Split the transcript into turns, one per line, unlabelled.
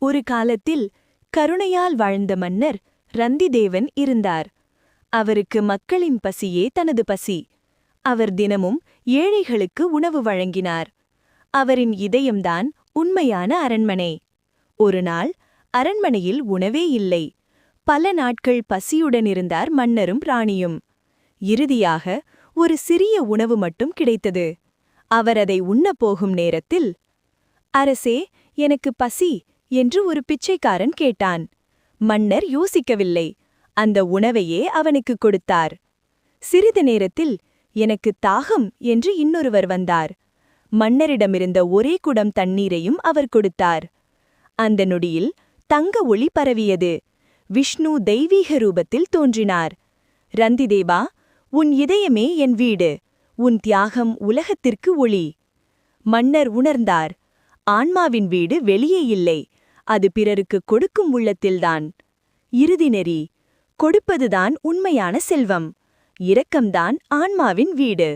ஒரு காலத்தில் கருணையால் வாழ்ந்த மன்னர் ரந்திதேவன் இருந்தார். அவருக்கு மக்களின் பசியே தனது பசி. அவர் தினமும் ஏழைகளுக்கு உணவு வழங்கினார். அவரின் இதயம்தான் உண்மையான அரண்மனை. ஒருநாள் அரண்மனையில் உணவே இல்லை. பல நாட்கள் பசியுடன் இருந்தார் மன்னரும் ராணியும். இறுதியாக ஒரு சிறிய உணவு மட்டும் கிடைத்தது. அவர் அதை உண்ணப் போகும் நேரத்தில், அரசே, எனக்கு பசி என்று ஒரு பிச்சைக்காரன் கேட்டான். மன்னர் யோசிக்கவில்லை. அந்த உணவையே அவனுக்கு கொடுத்தார். சிறிது நேரத்தில், எனக்கு தாகம் என்று இன்னொருவர் வந்தார். மன்னரிடமிருந்த ஒரே குடம் தண்ணீரையும் அவர் கொடுத்தார். அந்த நொடியில் தங்க ஒளி பரவியது. விஷ்ணு தெய்வீக ரூபத்தில் தோன்றினார். ரந்திதேவா, உன் இதயமே என் வீடு. உன் தியாகம் உலகத்திற்கு ஒளி. மன்னர் உணர்ந்தார். ஆன்மாவின் வீடு வெளியே இல்லை, அது பிறருக்கு கொடுக்கும் உள்ளத்தில்தான். இறுதி நெறி: கொடுப்பதுதான் உண்மையான செல்வம். இரக்கம்தான் ஆன்மாவின் வீடு.